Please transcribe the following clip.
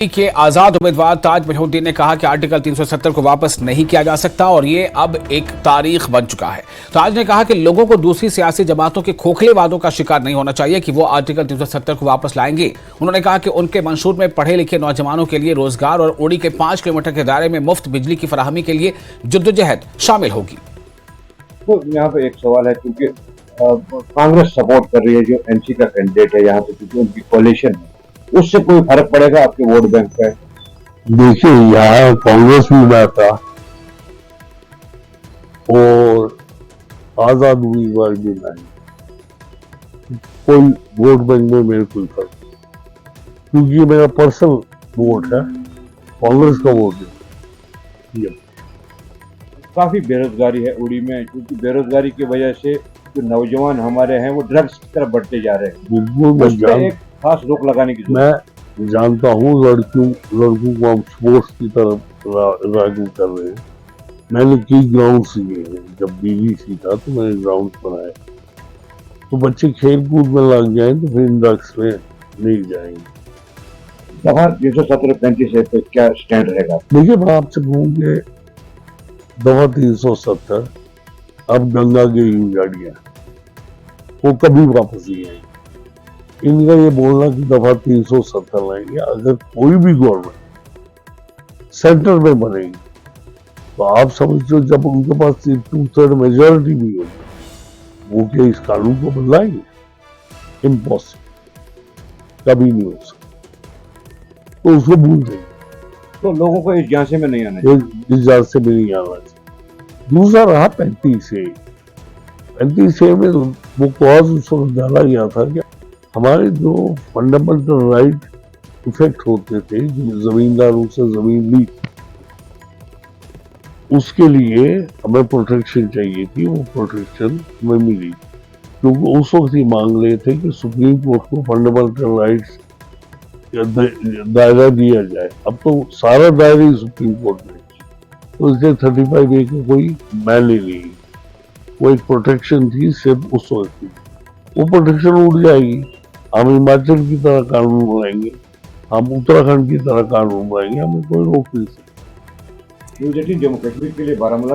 के आजाद उम्मीदवार ताज मजहरुद्दीन ने कहा कि आर्टिकल 370 को वापस नहीं किया जा सकता और ये अब एक तारीख बन चुका है। ताज ने कहा कि लोगों को दूसरी सियासी जमातों के खोखले वादों का शिकार नहीं होना चाहिए कि वो आर्टिकल 370 को वापस लाएंगे। उन्होंने कहा कि उनके मंशूर में पढ़े लिखे नौजवानों के लिए रोजगार और उड़ी के 5 किलोमीटर के दायरे में मुफ्त बिजली की फराहमी के लिए जद्दोजहद शामिल होगी। तो यहाँ पे एक सवाल है, क्योंकि कांग्रेस सपोर्ट कर रही है जो एनसी का कैंडिडेट है यहाँ पे, क्योंकि उनकी कोalition है, उससे कोई फर्क पड़ेगा आपके वोट बैंक पे? देखिए, यहाँ कांग्रेस भी ना था और आजाद उम्मीदवार भी नहीं, कोई वोट बैंक में मेरे कोई फर्क नहीं, क्योंकि ये मेरा पर्सनल वोट है, कांग्रेस का वोट है। काफी बेरोजगारी है उड़ी में, क्योंकि बेरोजगारी की वजह से जो नौजवान हमारे हैं वो ड्रग्स की तरफ बढ़ते जा रहे हैं। बिल्कुल उस पे एक खास रोक लगाने की जरूरत है। मैं जानता हूँ लड़कों को हम स्पोर्ट्स की तरफ रागू कर रहे हैं। मैंने कई ग्राउंड सीखे हैं, जब बीबीसी था तो मैंने ग्राउंड बनाए, तो बच्चे खेल कूद में लग जाए तो फिर ड्रग्स में नहीं जाएंगे। दफा 317-35 पे क्या स्टैंड रहेगा? देखिए, मैं आपसे कहूँगे दफा 370 अब गंगा की गाड़ियां वो कभी वापस नहीं आएंगी। इनका ये बोलना कि दफा 370 लाएंगे, अगर कोई भी गवर्नमेंट सेंटर में बनेगी तो आप समझो जब उनके पास 2/3 मेजोरिटी भी होगी, वो क्या इस कानून को बदलाएंगे? इम्पॉसिबल, कभी नहीं हो सकता, तो उसको भूल जाएंगे। तो लोगों को इस झांसे में नहीं आना चाहिए, इस जात से भी नहीं आना चाहिए। दूसरा रहा 35A में वो क्लॉज उस वक्त डाला गया था कि हमारे जो फंडामेंटल राइट इफेक्ट होते थे, जो जमींदारों से जमीन ली, उसके लिए हमें प्रोटेक्शन चाहिए थी, वो प्रोटेक्शन हमें मिली, क्योंकि उस वक्त ही मांग रहे थे कि सुप्रीम कोर्ट को फंडामेंटल राइट्स दायरा दिया जाए। अब तो सारा दायरा ही सुप्रीम कोर्ट में, तो इसलिए 35A का कोई मैल ही नहीं, वो एक प्रोटेक्शन थी सिर्फ उस वक्त की, वो प्रोटेक्शन उड़ जाएगी। हम हिमाचल की तरह कानून बनाएंगे, हम उत्तराखंड की तरह कानून बनाएंगे, हमें कोई रोक नहीं सकता। न्यूज 18 जम्मू कश्मीर के लिए बारामूला